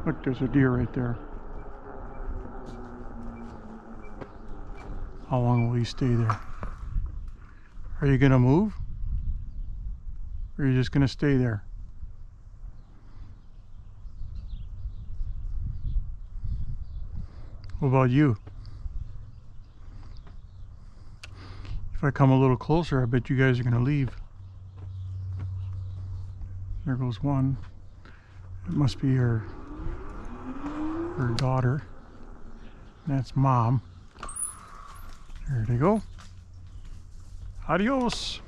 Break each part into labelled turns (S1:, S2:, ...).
S1: Look, there's a deer right there. How long will he stay there? Are you gonna move? Or are you just gonna stay there? What about you? If I come a little closer, I bet you guys are gonna leave. There goes one. It must be her daughter. That's mom. There they go. Adios.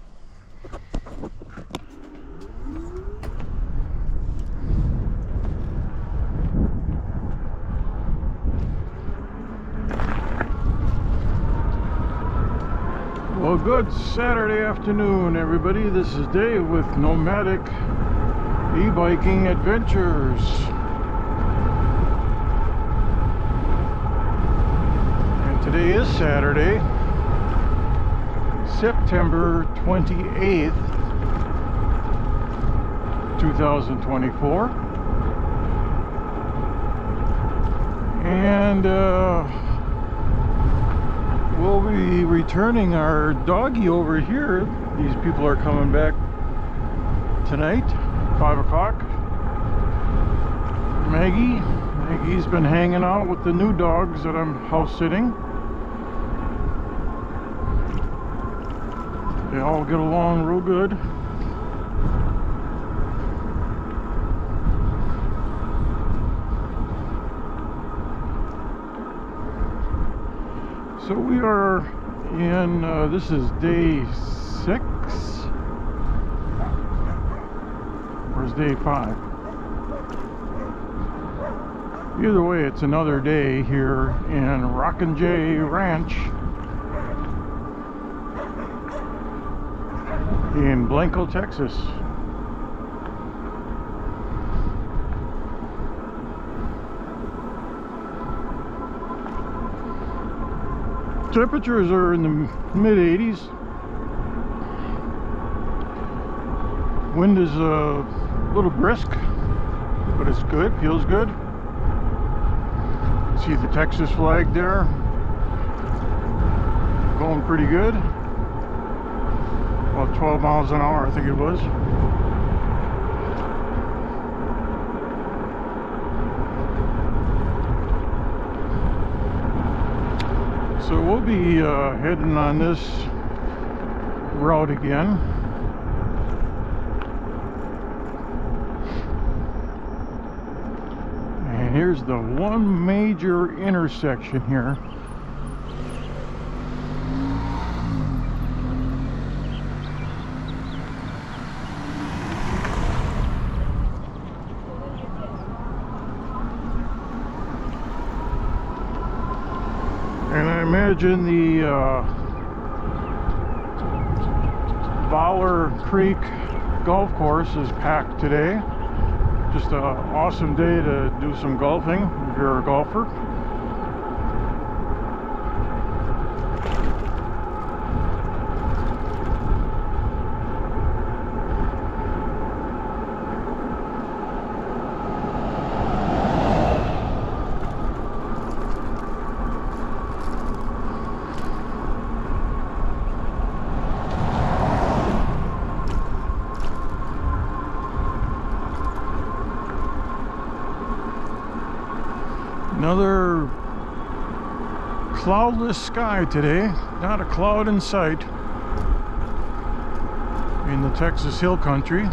S1: Well, good Saturday afternoon, everybody. This is Dave with Nomadic E Biking Adventures. And today is Saturday, September 28th, 2024. And we'll be returning our doggy over here. These people are coming back tonight, 5 o'clock. Maggie's been hanging out with the new dogs that I'm house sitting. They all get along real good. So we are in, this is day 6, or is day 5? Either way, it's another day here in Rockin J Ranch in Blanco, Texas. Temperatures are in the mid 80s. Wind is a little brisk, but it's good, feels good. See the Texas flag there, going pretty good. About 12 miles an hour, I think it was. So we'll be heading on this route again. And here's the one major intersection here. And I imagine the Vaaler Creek golf course is packed today. Just an awesome day to do some golfing if you're a golfer. Another cloudless sky today, not a cloud in sight in the Texas Hill Country.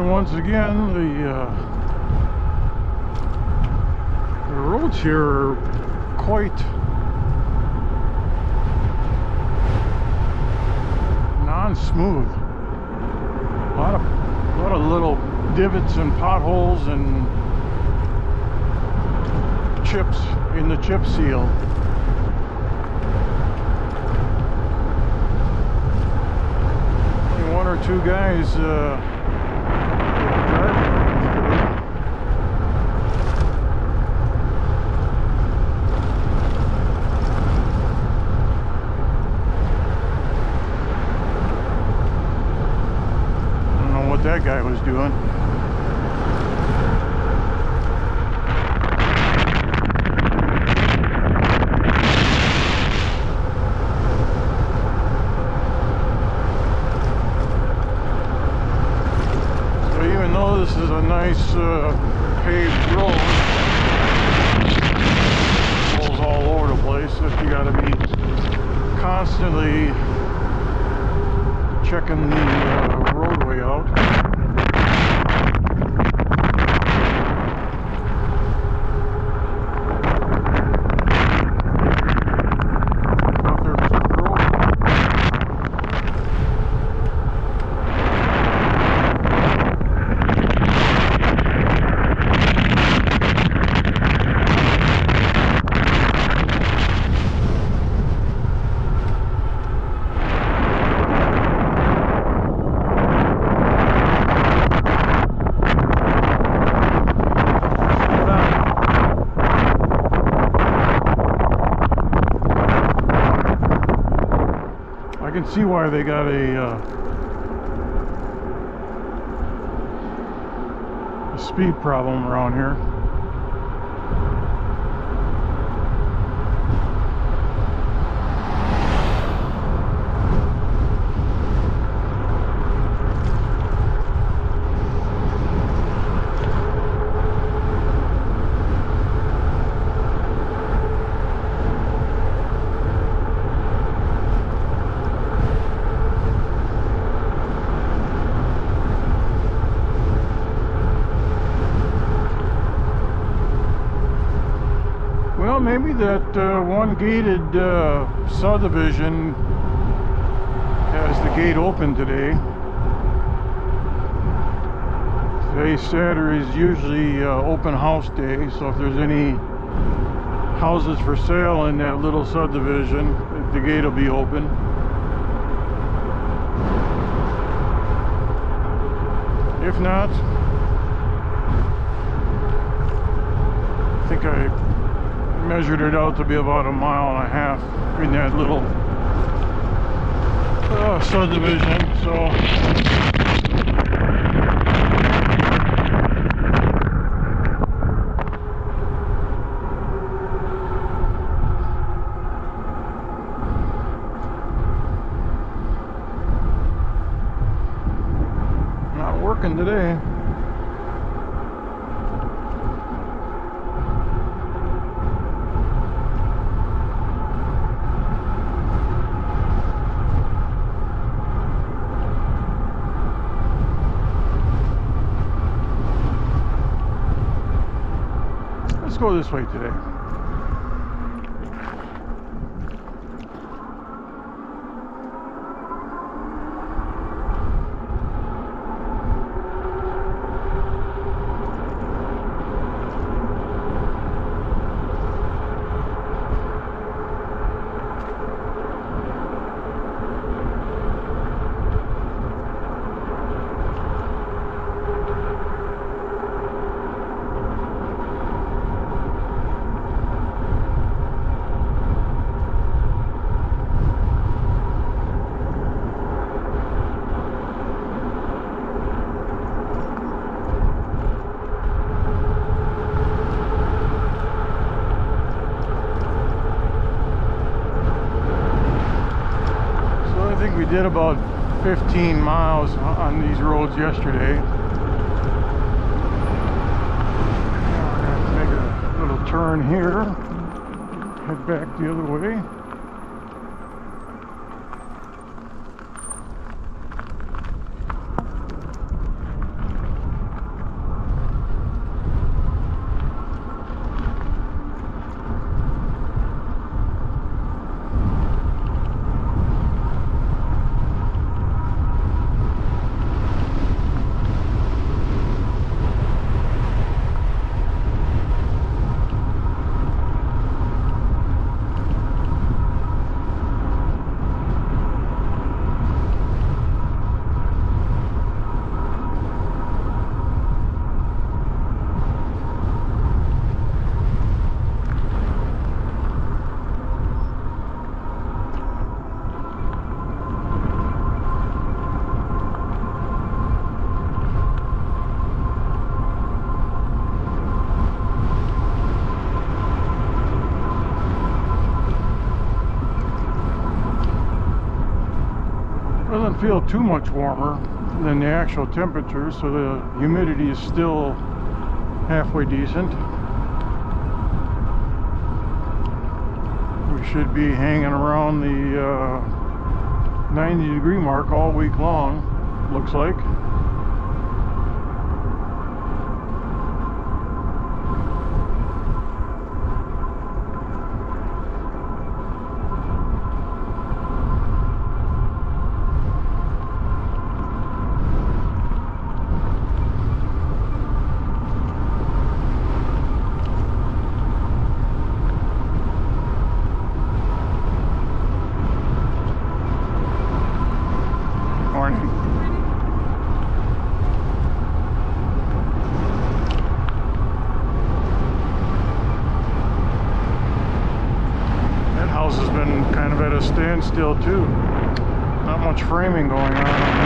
S1: Once again, the roads here are quite run smooth. A lot of little divots and potholes and chips in the chip seal. Only one or two guys driving. That guy was doing. So even though this is a nice paved road, holes all over the place, if you gotta be constantly checking the roadway out. I can see why they got a speed problem around here. Maybe that one gated subdivision has the gate open today. Today's Saturday is usually open house day, so if there's any houses for sale in that little subdivision, the gate will be open. If not, I think I measured it out to be about 1.5 miles in that little subdivision, so not working today. Go this way today. Did about 15 miles on these roads yesterday. We're going to make a little turn here, head back the other way. Doesn't feel too much warmer than the actual temperature, so the humidity is still halfway decent. We should be hanging around the 90-degree mark all week long, looks like. Standstill too. Not much framing going on.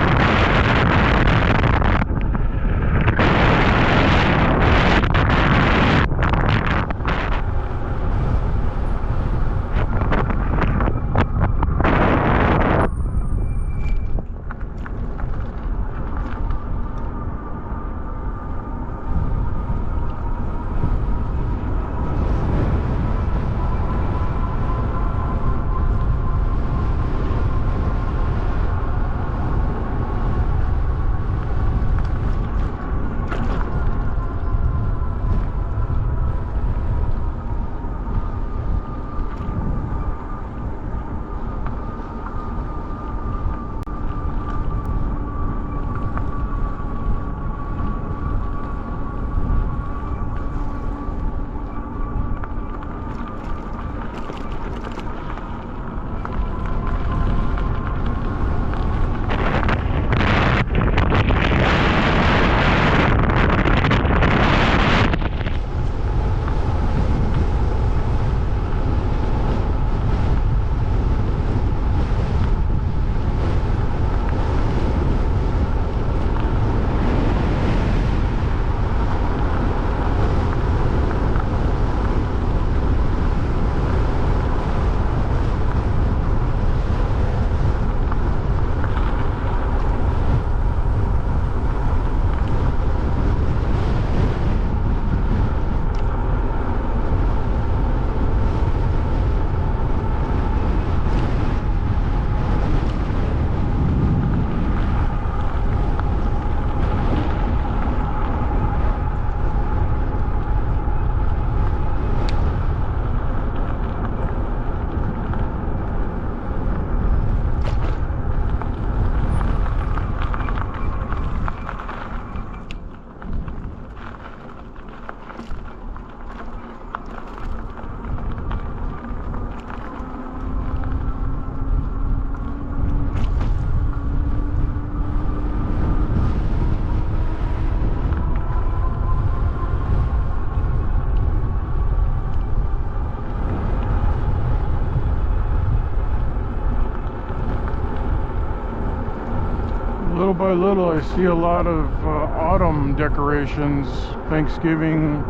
S1: Little by little, I see a lot of autumn decorations, Thanksgiving,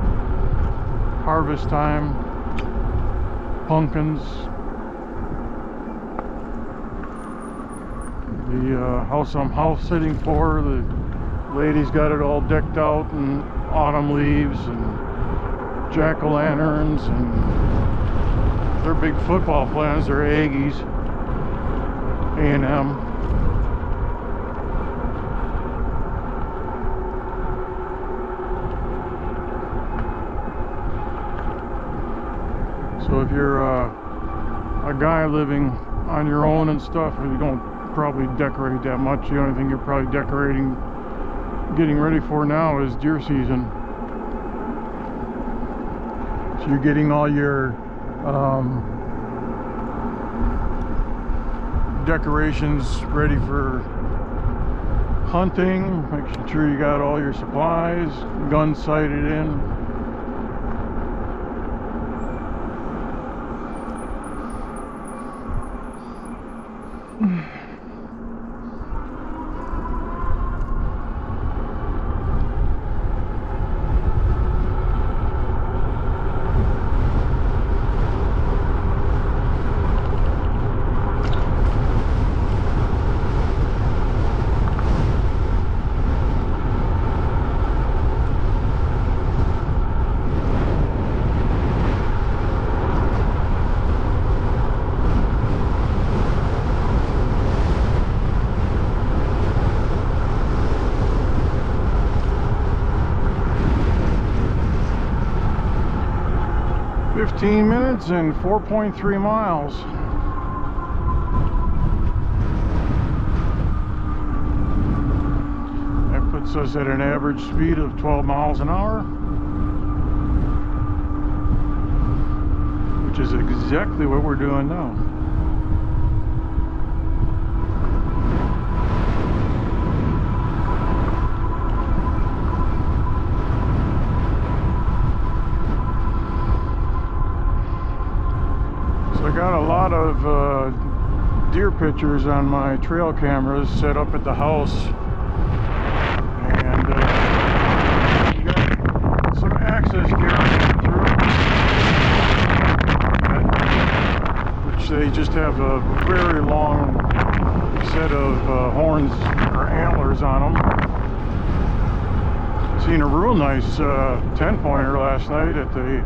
S1: harvest time, pumpkins. The house I'm house sitting for, the ladies got it all decked out in autumn leaves and jack-o'-lanterns, and their big football plans, they're Aggies, A&M. So if you're a guy living on your own and stuff, you don't probably decorate that much. The only thing you're probably decorating, getting ready for now is deer season. So you're getting all your decorations ready for hunting, making sure you got all your supplies, guns sighted in. 15 minutes and 4.3 miles. That puts us at an average speed of 12 miles an hour, which is exactly what we're doing now. I got a lot of deer pictures on my trail cameras set up at the house, and you got some access carrying through, which they just have a very long set of horns or antlers on them. Seen a real nice 10-pointer last night at the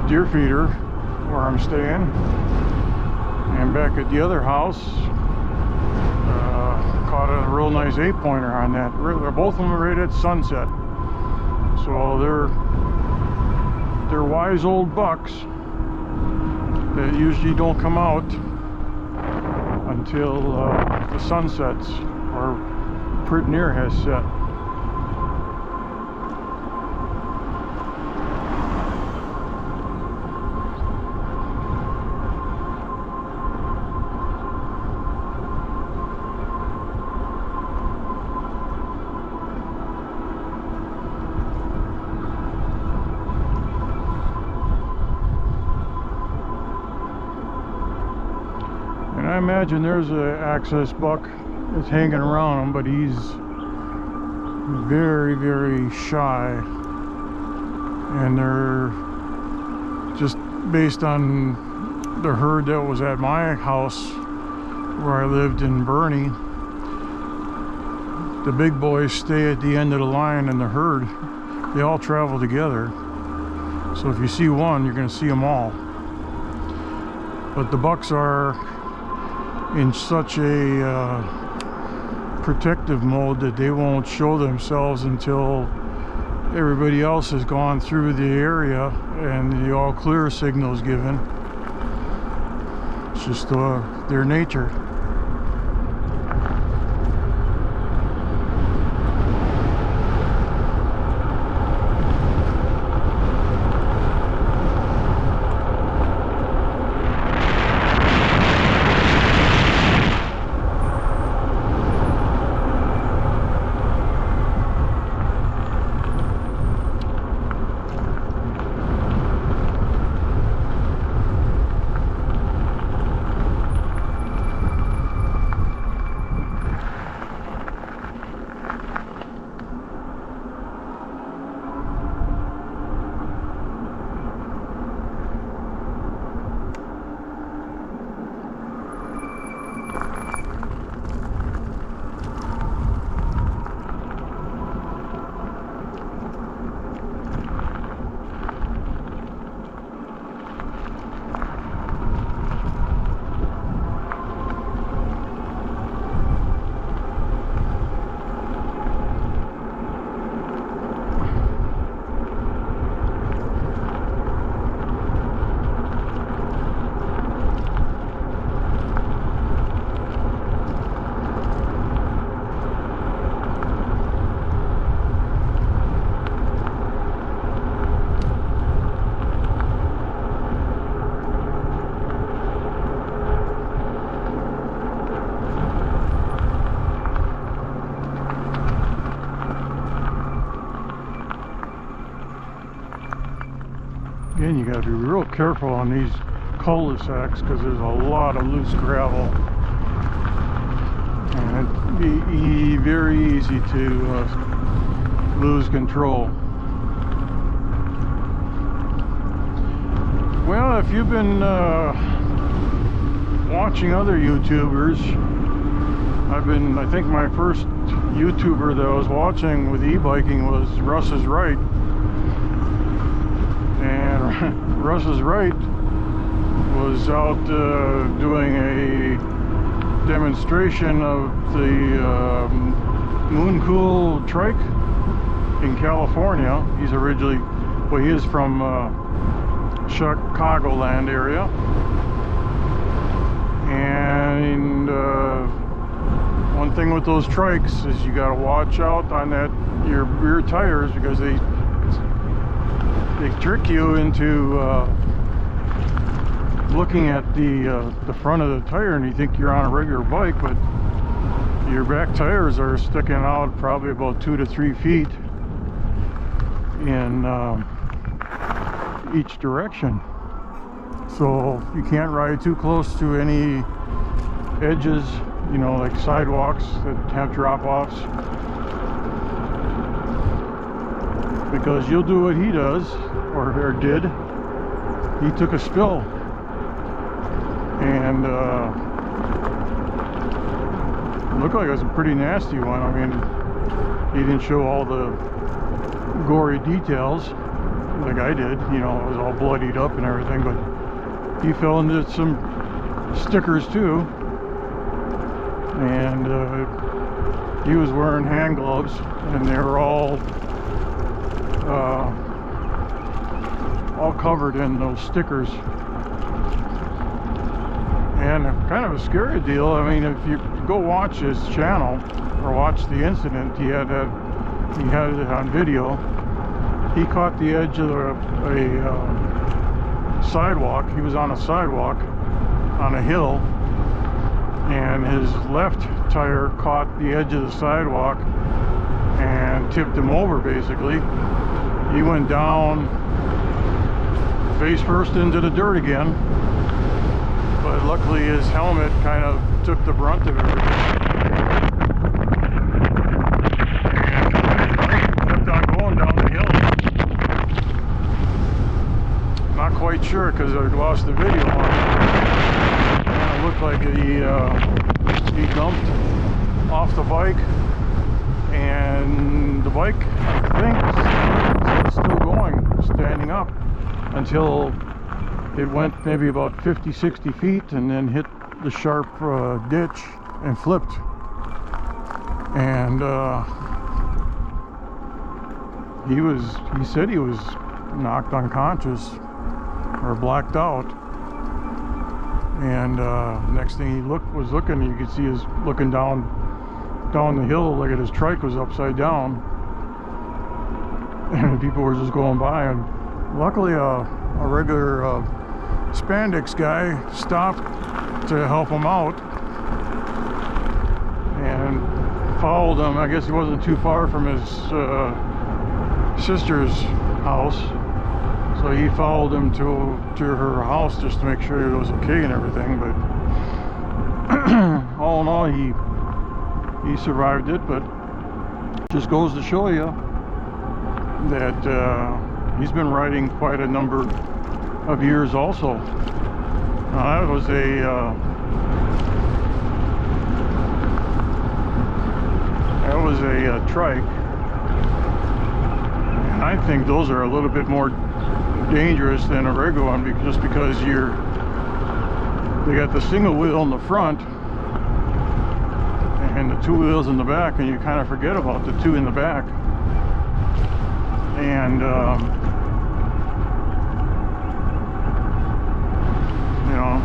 S1: deer feeder where I'm staying, and back at the other house caught a real nice 8-pointer on that. Both of them are right at sunset, so they're wise old bucks that usually don't come out until the sun sets or pretty near has set. I imagine there's an access buck that's hanging around him, but he's very, very shy, and they're just based on the herd that was at my house where I lived in Bernie. The big boys stay at the end of the line, and the herd, they all travel together. So if you see one, you're going to see them all. But the bucks are in such a protective mode that they won't show themselves until everybody else has gone through the area and the all clear signal is given. It's just their nature. Again, you got to be real careful on these cul-de-sacs because there's a lot of loose gravel, and it'd be very easy to lose control. Well, if you've been watching other YouTubers, I think my first YouTuber that I was watching with e-biking was Russ is Right. And Russ is Right was out doing a demonstration of the Moon Cool trike in California. He's originally Well, he is from Chicagoland area, and one thing with those trikes is you got to watch out on your rear tires, because they trick you into looking at the front of the tire, and you think you're on a regular bike, but your back tires are sticking out probably about 2 to 3 feet in each direction. So you can't ride too close to any edges, you know, like sidewalks that have drop-offs, because you'll do what he does, or did. He took a spill, and it looked like it was a pretty nasty one. I mean, he didn't show all the gory details like I did, you know, it was all bloodied up and everything, but he fell into some stickers too, and he was wearing hand gloves, and they were all covered in those stickers. And kind of a scary deal. I mean, if you go watch his channel or watch the incident, he had it on video. He caught the edge of a sidewalk. He was on a sidewalk on a hill, and his left tire caught the edge of the sidewalk and tipped him over, basically. He went down face first into the dirt again, but luckily his helmet kind of took the brunt of everything. Quite sure, because I lost the video on it. And it looked like he dumped off the bike, and the bike, I think, is still going, standing up, until it went maybe about 50-60 feet and then hit the sharp ditch and flipped. And he said he was knocked unconscious or blacked out, and next thing he was looking, you could see his looking down the hill, like his trike was upside down, and people were just going by, and luckily a regular spandex guy stopped to help him out and followed him. I guess he wasn't too far from his sister's house, so he followed him to her house just to make sure it was okay and everything. But all in all, he survived it. But just goes to show you that he's been riding quite a number of years also. Now, that was a trike, and I think those are a little bit more dangerous than a regular one, just because they got the single wheel in the front and the 2 wheels in the back, and you kind of forget about the 2 in the back. And you know,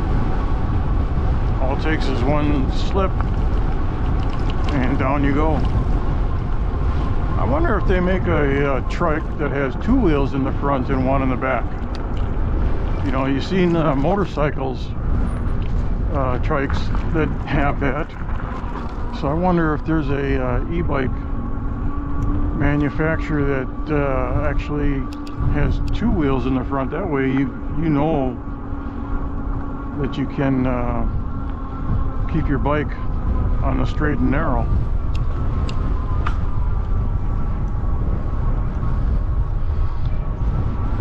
S1: all it takes is one slip and down you go. I wonder if they make a trike that has 2 wheels in the front and 1 in the back. You know, you've seen motorcycles, trikes that have that. So I wonder if there's a e-bike manufacturer that actually has 2 wheels in the front. That way you know that you can keep your bike on the straight and narrow.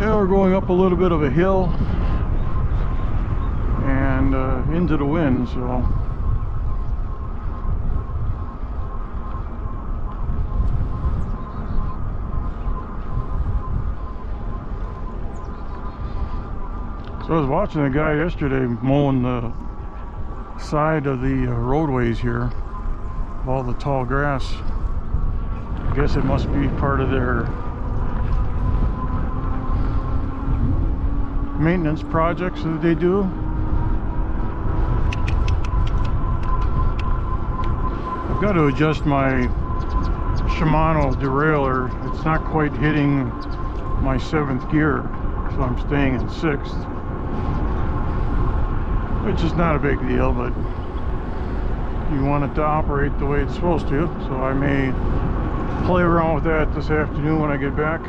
S1: Yeah, we're going up a little bit of a hill and into the wind, so I was watching a guy yesterday mowing the side of the roadways here, all the tall grass. I guess it must be part of their maintenance projects that they do. I've got to adjust my Shimano derailleur. It's not quite hitting my 7th gear, so I'm staying in 6th, which is not a big deal, but you want it to operate the way it's supposed to, so I may play around with that this afternoon when I get back.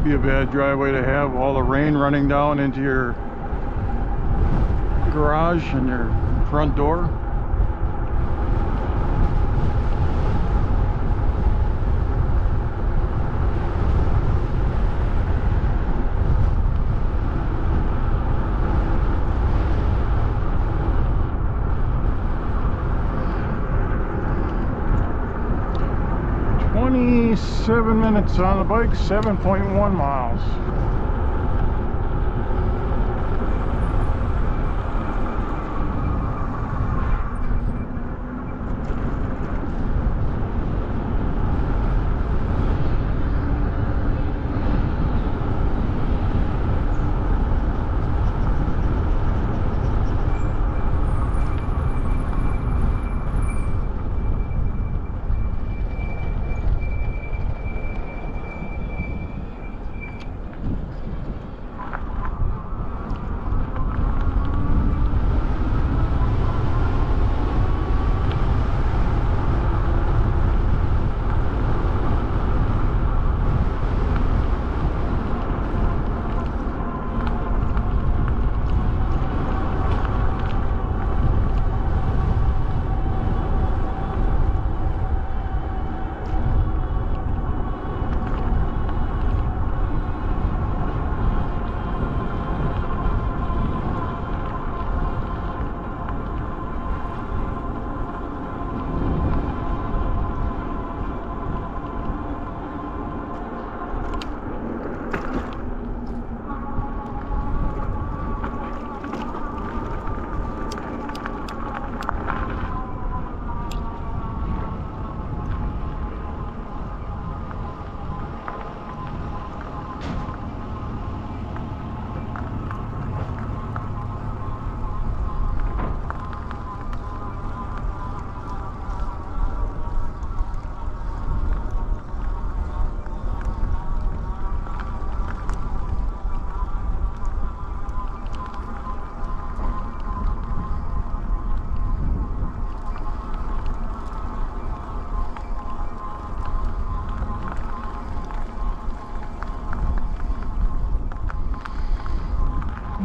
S1: Be a bad driveway to have all the rain running down into your garage and your front door. Seven minutes on the bike, 7.1 miles.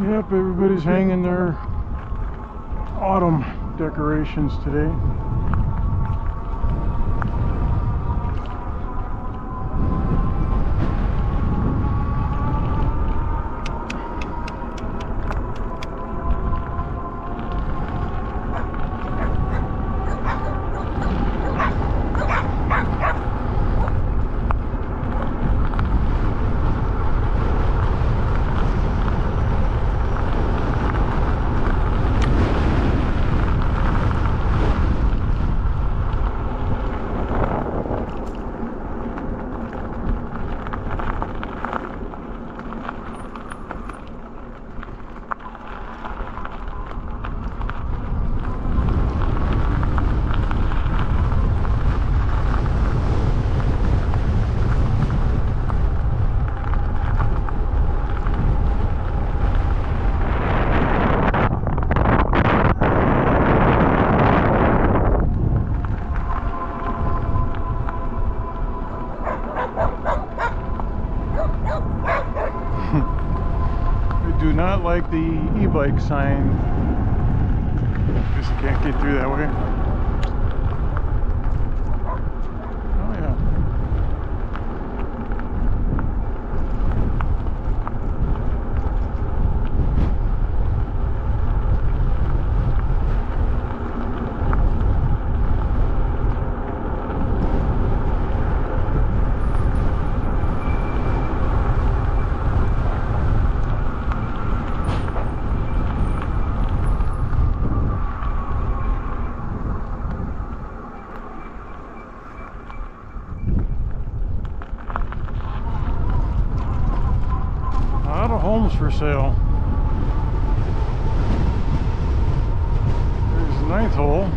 S1: Yep, everybody's hanging their autumn decorations today. Do not like the e-bike sign. Just can't get through that way. Oh yeah. lot of homes for sale. There's the 9th hole.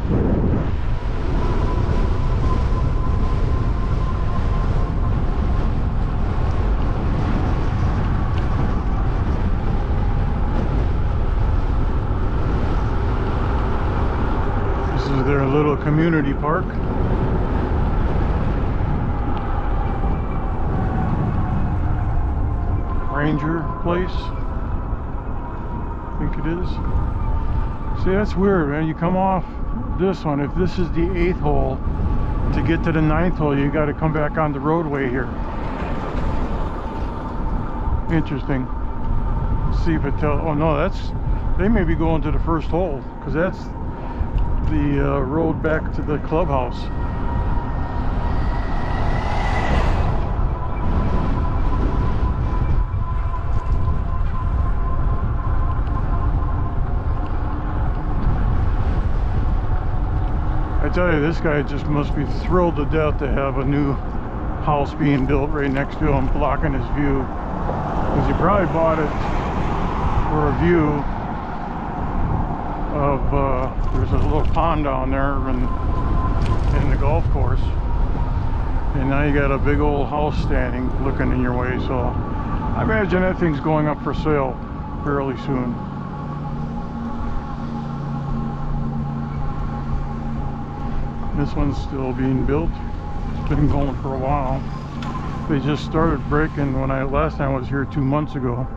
S1: This is their little community park. Ranger place, I think it is. See, that's weird, man. You come off this one, if this is the 8th hole, to get to the 9th hole you got to come back on the roadway here. Interesting. Let's see if it tells. Oh no, that's, they may be going to the 1st hole, because that's the road back to the clubhouse. I tell you, this guy just must be thrilled to death to have a new house being built right next to him, blocking his view. Because he probably bought it for a view of, there's a little pond down there in the golf course. And now you got a big old house standing looking in your way. So I imagine that thing's going up for sale fairly soon. This one's still being built. It's been going for a while. They just started breaking when last time I was here 2 months ago.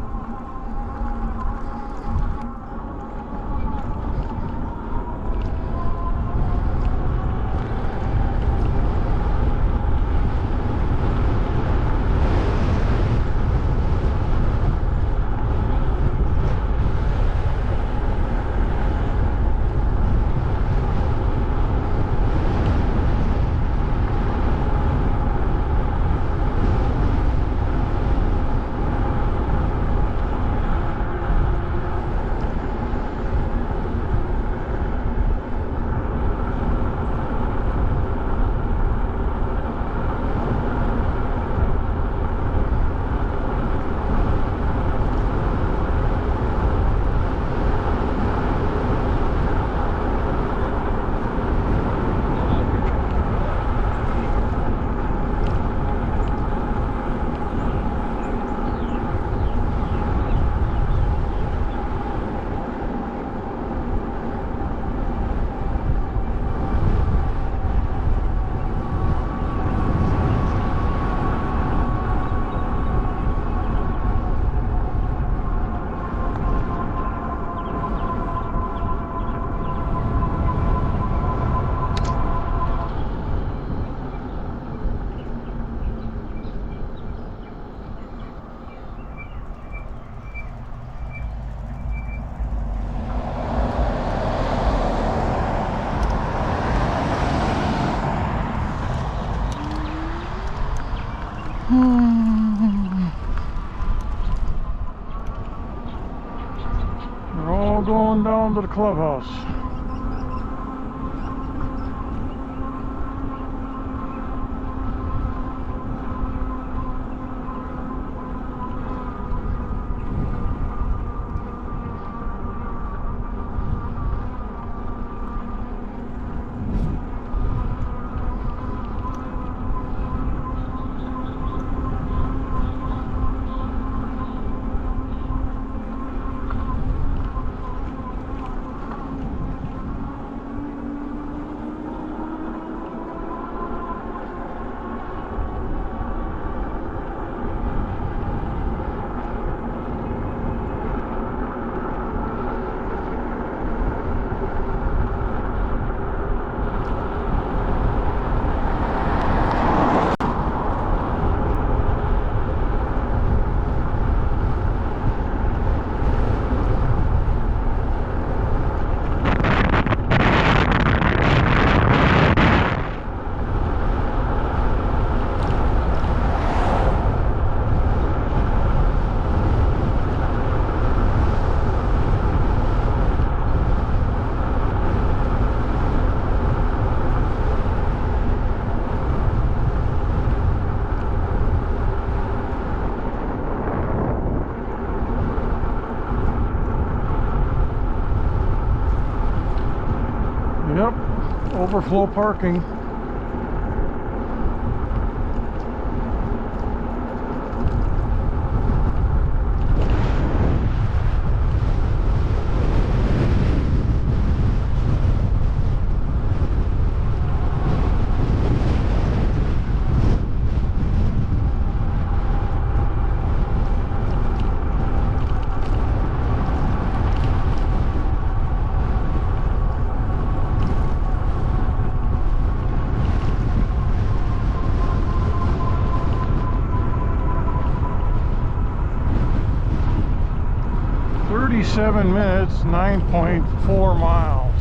S1: We're all going down to the clubhouse. Overflow parking. Seven minutes, 9.4 miles.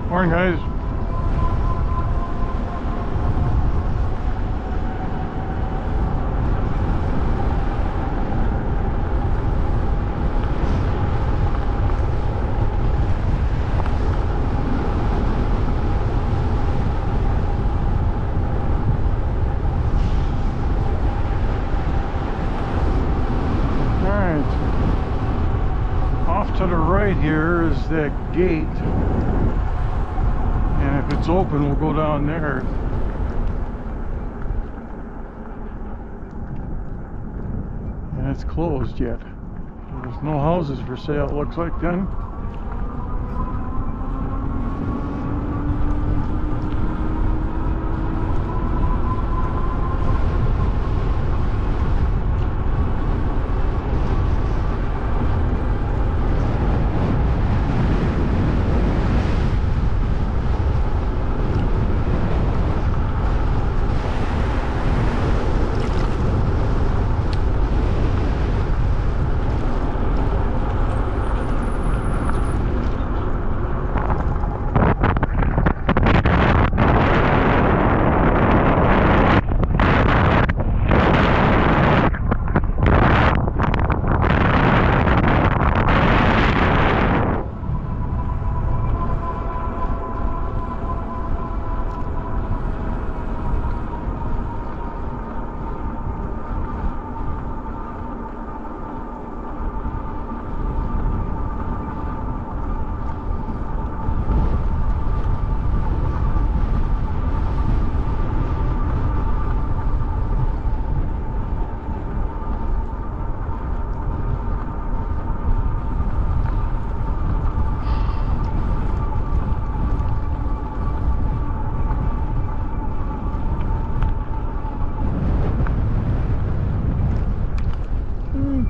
S1: Morning, guys. All right. Off to the right here is that gate. And if it's open, we'll go down there. And it's closed yet. There's no houses for sale, it looks like then.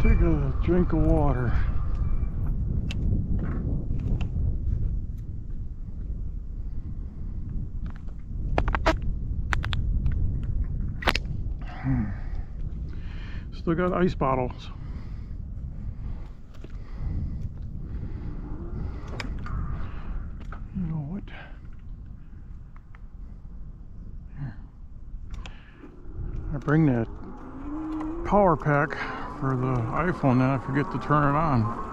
S1: Take a drink of water. Still got ice bottles. You know what? Here. I bring that power pack for the iPhone, then I forget to turn it on.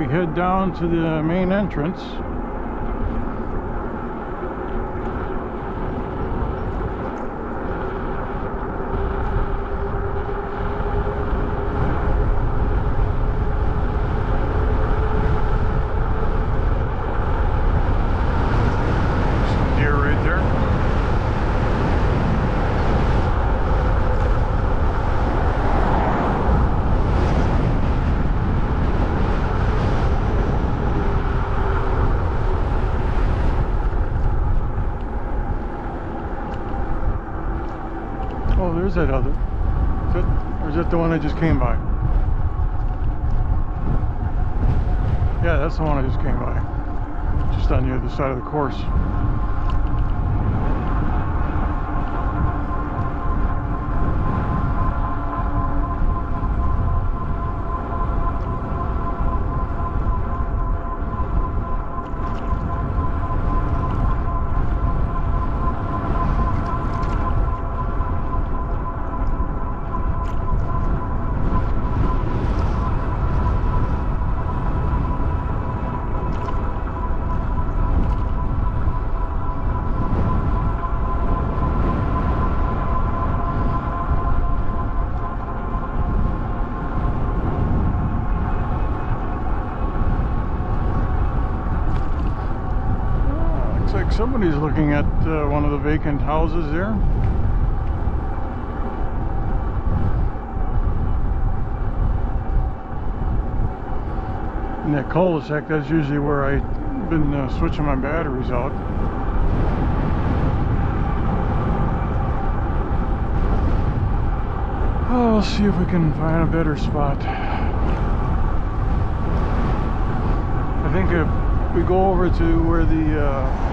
S1: we head down to the main entrance. Some deer right there. Oh, there's that other. Or is that the one I just came by? Yeah, that's the one I just came by. Just on the other side of the course. Somebody's looking at one of the vacant houses there. In that cul-de-sac, that's usually where I've been switching my batteries out. Oh, let's see if we can find a better spot. I think if we go over to where the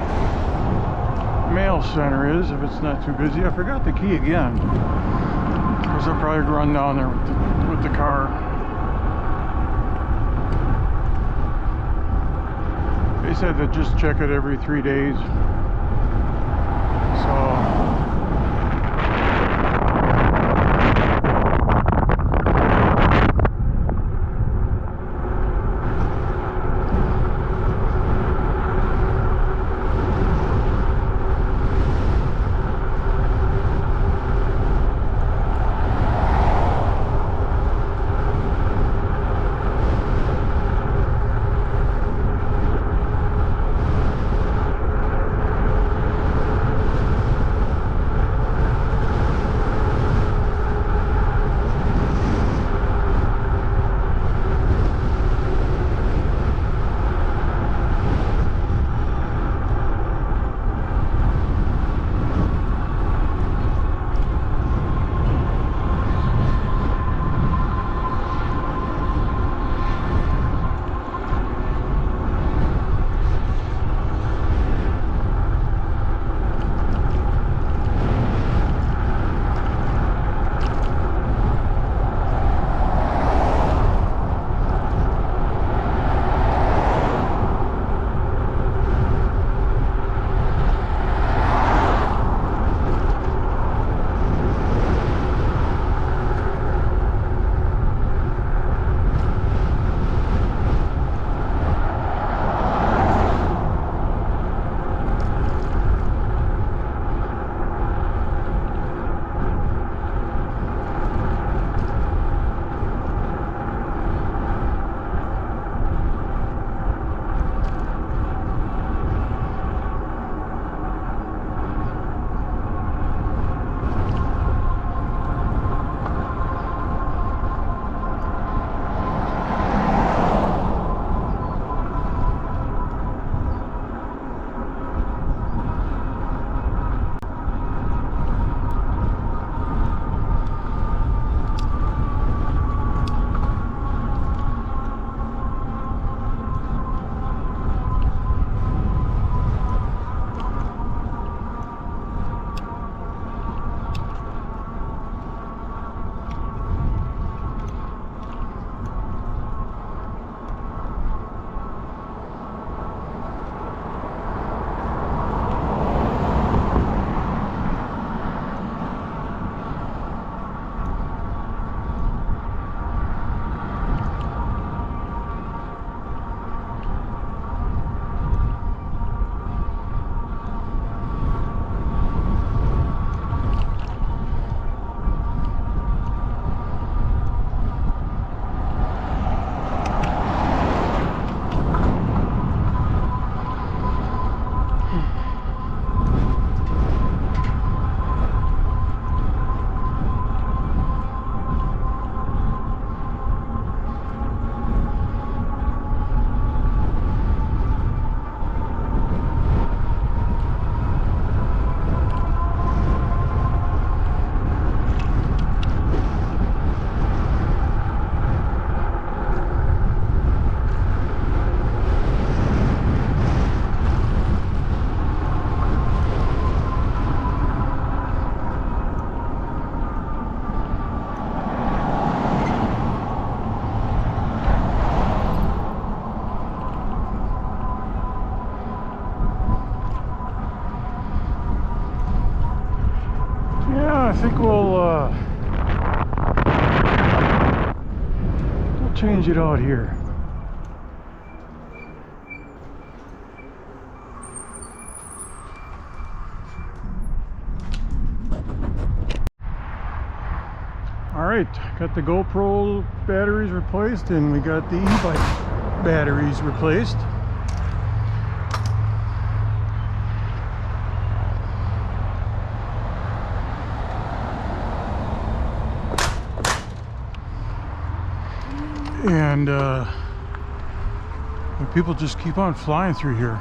S1: mail center is, if it's not too busy. I forgot the key again, because I'll probably run down there with the car. They said to just check it every 3 days. So I think we'll change it out here. Alright, got the GoPro batteries replaced and we got the e-bike batteries replaced. And people just keep on flying through here.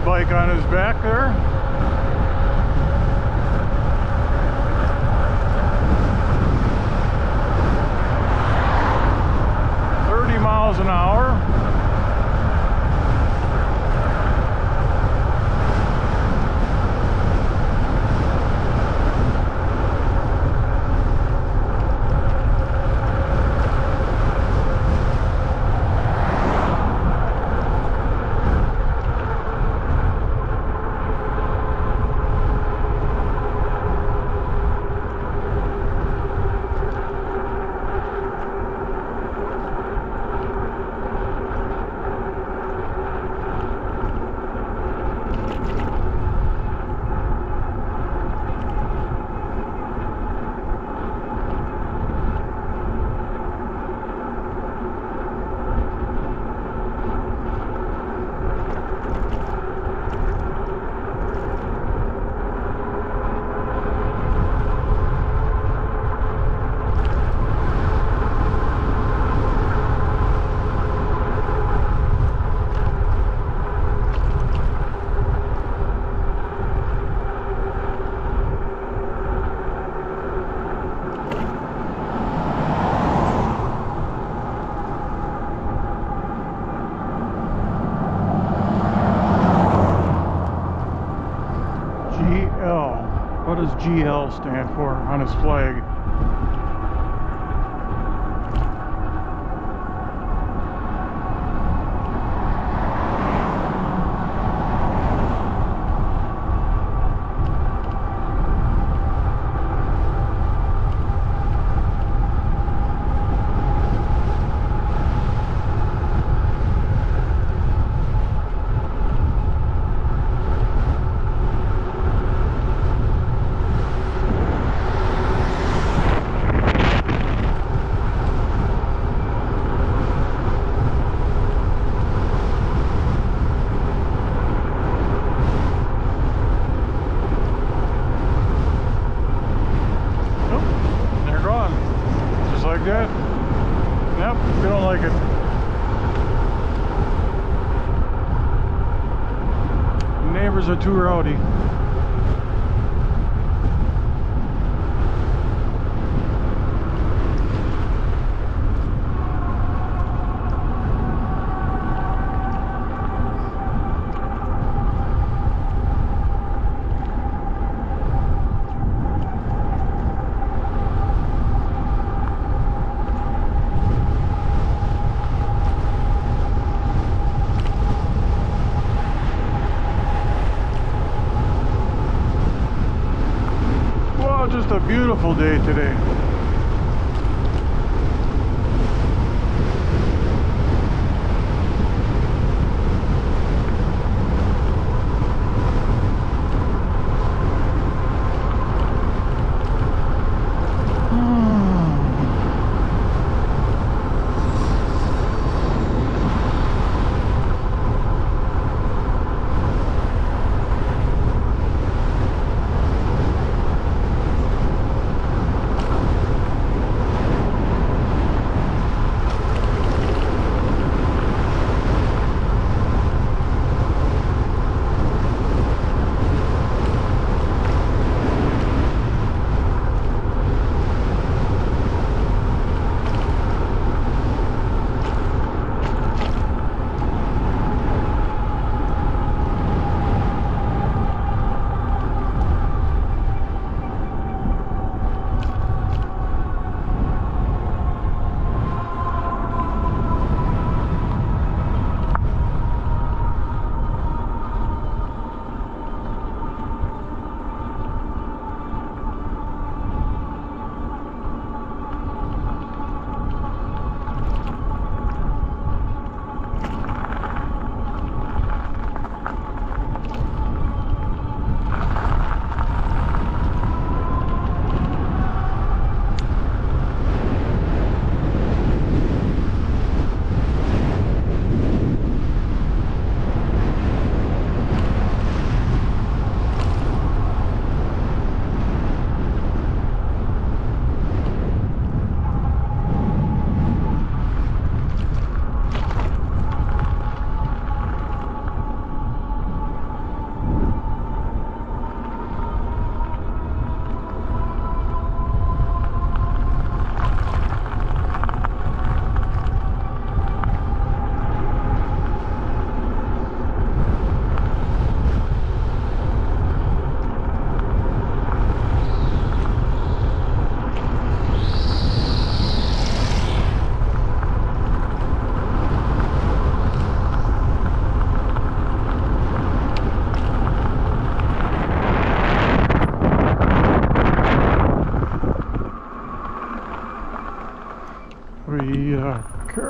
S1: Bike on his back there. Miles an hour. What does GL stand for on his flag? That? Nope, we don't like it. The neighbors are too rowdy. Just a beautiful day today.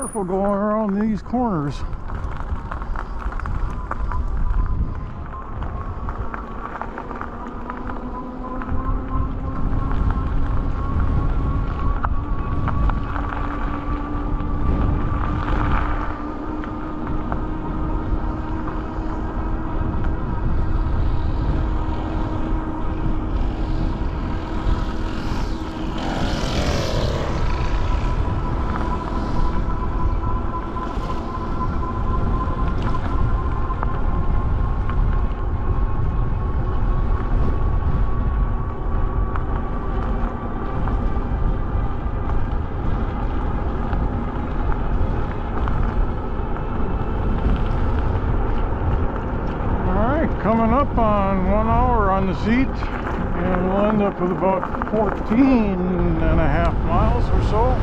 S1: careful going around these corners. Coming up on 1 hour on the seat, and we'll end up with about 14.5 miles or so.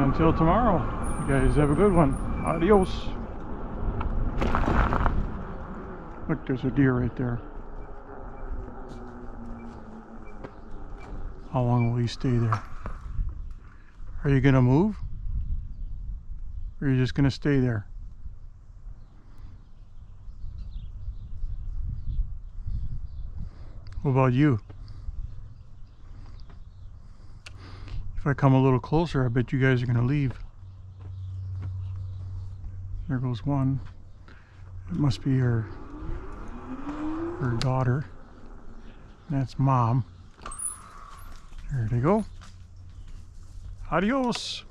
S1: Until tomorrow, you guys have a good one. Adios. Look, there's a deer right there. How long will he stay there? Are you gonna move? Or are you just gonna stay there? What about you? If I come a little closer, I bet you guys are going to leave. There goes one. It must be her daughter. That's mom. There they go. Adios.